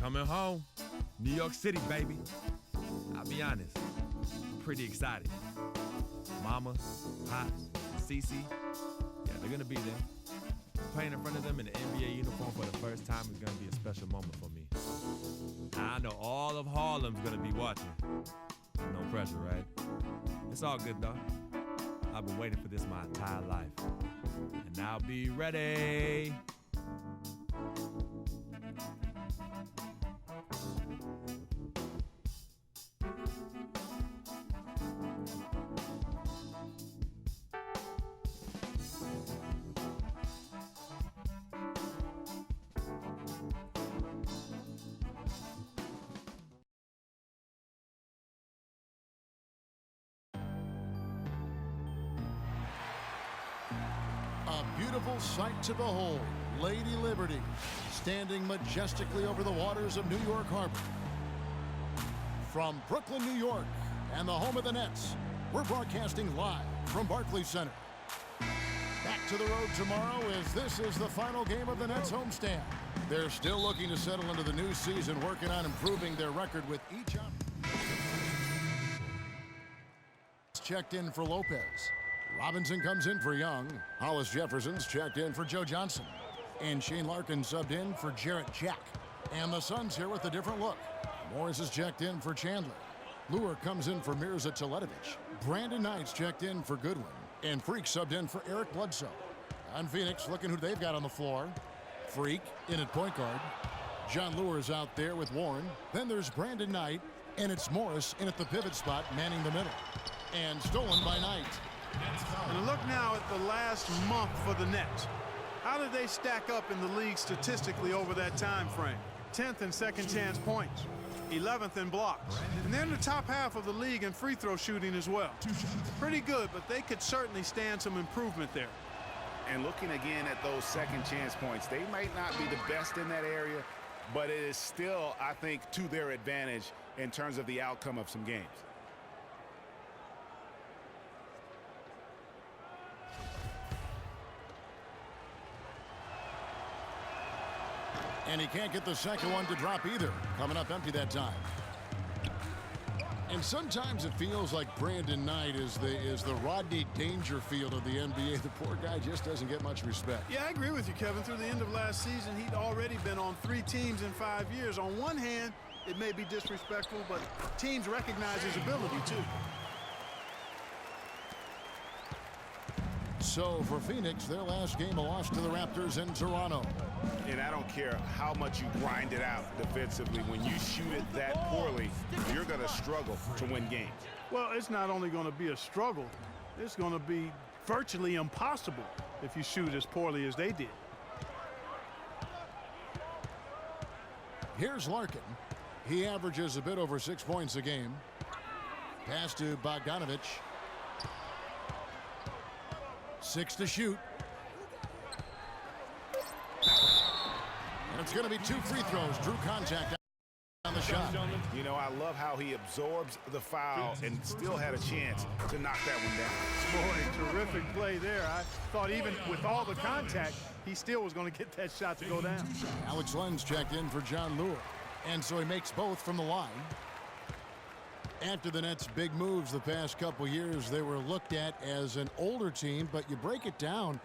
Coming home. New York City, baby. I'll be honest, I'm pretty excited. Mama, Pops, Cece, yeah, they're gonna be there. Playing in front of them in the NBA uniform for the first time is gonna be a special moment for me. I know all of Harlem's gonna be watching. No pressure, right? It's all good though. I've been waiting for this my entire life. And I'll be ready. A beautiful sight to behold. Lady Liberty standing majestically over the waters of New York Harbor. From Brooklyn, New York, and the home of the Nets, we're broadcasting live from Barclays Center. Back to the road tomorrow as this is the final game of the Nets homestand. They're still looking to settle into the new season, working on improving their record with each up. Checked in for Lopez. Robinson comes in for Young. Hollis Jefferson's checked in for Joe Johnson. And Shane Larkin subbed in for Jarrett Jack. And the Suns here with a different look. Morris is checked in for Chandler. Luer comes in for Mirza Teletovic. Brandon Knight's checked in for Goodwin. And Freak subbed in for Eric Bledsoe. On Phoenix, looking who they've got on the floor. Freak in at point guard. John Luer's out there with Warren. Then there's Brandon Knight. And it's Morris in at the pivot spot, manning the middle. And stolen by Knight. And look now at the last month for the Nets. How did they stack up in the league statistically over that time frame? 10th in second chance points, 11th in blocks. And they're in the top half of the league in free throw shooting as well. Pretty good, but they could certainly stand some improvement there. And looking again at those second chance points, they might not be the best in that area, but it is still, I think, to their advantage in terms of the outcome of some games. And he can't get the second one to drop either. Coming up empty that time. And sometimes it feels like Brandon Knight is the Rodney Dangerfield of the NBA. The poor guy just doesn't get much respect. Yeah, I agree with you, Kevin. Through the end of last season, he'd already been on 3 teams in 5 years. On one hand, it may be disrespectful, but teams recognize his ability, too. So for Phoenix, their last game, a loss to the Raptors in Toronto. And I don't care how much you grind it out defensively. When you shoot it that poorly, you're going to struggle to win games. Well, it's not only going to be a struggle, it's going to be virtually impossible if you shoot as poorly as they did. Here's Larkin. He averages a bit over 6 points a game. Pass to Bogdanovic. 6 to shoot. And it's going to be 2 free throws. Drew contact on the shot. You know, I love how he absorbs the foul and still had a chance to knock that one down. Boy, terrific play there. I thought even with all the contact, he still was going to get that shot to go down. Alex Len's checked in for John Luer. And so he makes both from the line. After the Nets' big moves the past couple years, they were looked at as an older team, but you break it down,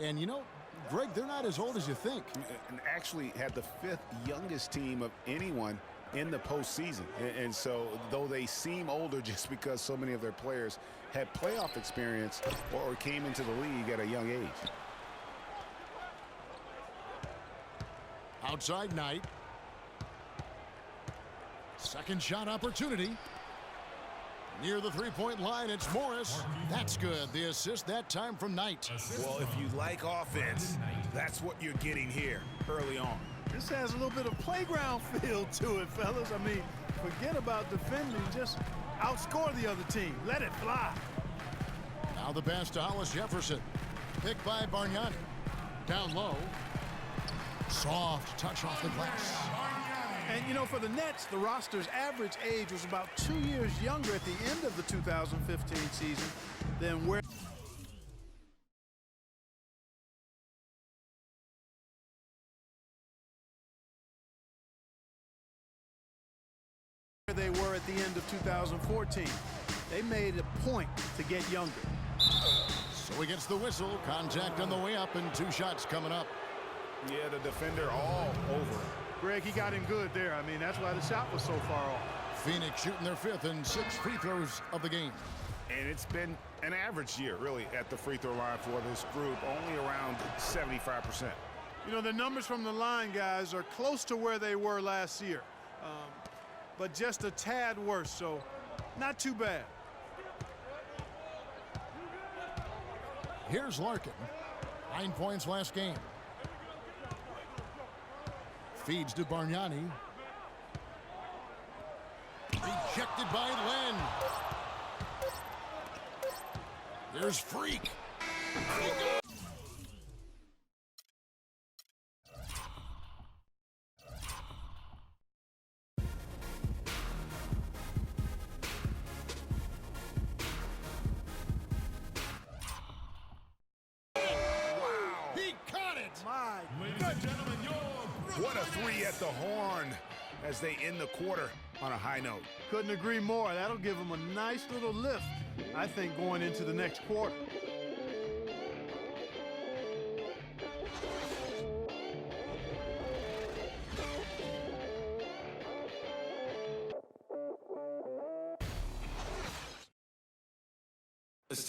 and you know, Greg, they're not as old as you think. And actually had the 5th youngest team of anyone in the postseason. And so, though they seem older just because so many of their players had playoff experience or came into the league at a young age. Outside Knight. Second shot opportunity. Near the three-point line, it's Morris. That's good. The assist that time from Knight. Well, if you like offense, that's what you're getting here early on. This has a little bit of playground feel to it, fellas. I mean, forget about defending. Just outscore the other team. Let it fly. Now the pass to Hollis Jefferson. Picked by Bargnani. Down low. Soft touch off the glass. And, you know, for the Nets, the roster's average age was about 2 years younger at the end of the 2015 season than where they were at the end of 2014. They made a point to get younger. So he gets the whistle. Contact on the way up and 2 shots coming up. Yeah, the defender all over. Greg, he got him good there. I mean, that's why the shot was so far off. Phoenix shooting their 5th and 6th free throws of the game. And it's been an average year, really, at the free throw line for this group, only around 75%. You know, the numbers from the line, guys, are close to where they were last year, but just a tad worse, so not too bad. Here's Larkin. 9 points last game. Feeds to Bargnani. Rejected by Len. There's Freak. What a 3 at the horn as they end the quarter on a high note. Couldn't agree more. That'll give them a nice little lift, I think, going into the next quarter.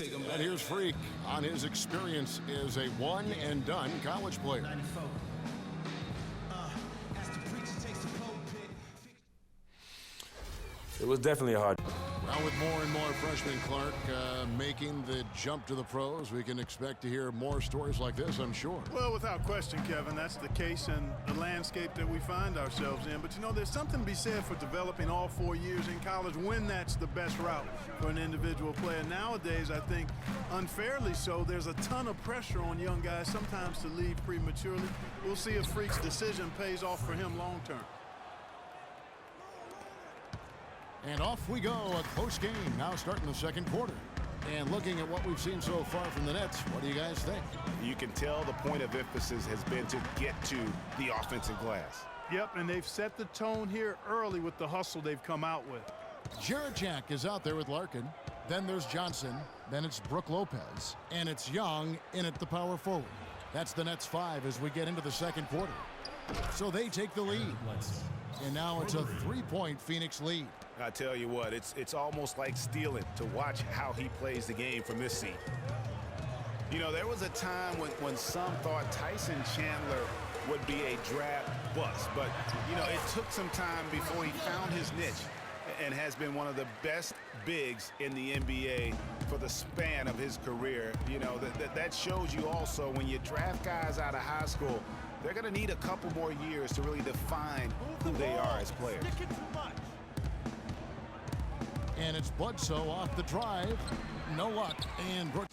And here's Freak on his experience as a one-and-done college player. It was definitely a hard. Well, with more and more freshmen, Clark, making the jump to the pros, we can expect to hear more stories like this, I'm sure. Well, without question, Kevin, that's the case in the landscape that we find ourselves in. But, you know, there's something to be said for developing all 4 years in college when that's the best route for an individual player. Nowadays, I think, unfairly so, there's a ton of pressure on young guys sometimes to leave prematurely. We'll see if Freak's decision pays off for him long term. And off we go, a close game now starting the second quarter. And looking at what we've seen so far from the Nets, what do you guys think? You can tell the point of emphasis has been to get to the offensive glass. Yep, and they've set the tone here early with the hustle they've come out with. Jarrett Jack is out there with Larkin. Then there's Johnson. Then it's Brook Lopez. And it's Young in at the power forward. That's the Nets 5 as we get into the second quarter. So they take the lead. And now it's a 3-point Phoenix lead. I tell you what, it's almost like stealing to watch how he plays the game from this seat. You know, there was a time when some thought Tyson Chandler would be a draft bust. But, you know, it took some time before he found his niche and has been one of the best bigs in the NBA for the span of his career. You know, that shows you also when you draft guys out of high school, they're going to need a couple more years to really define who they are as players. And it's Bledsoe off the drive. No luck. And Brook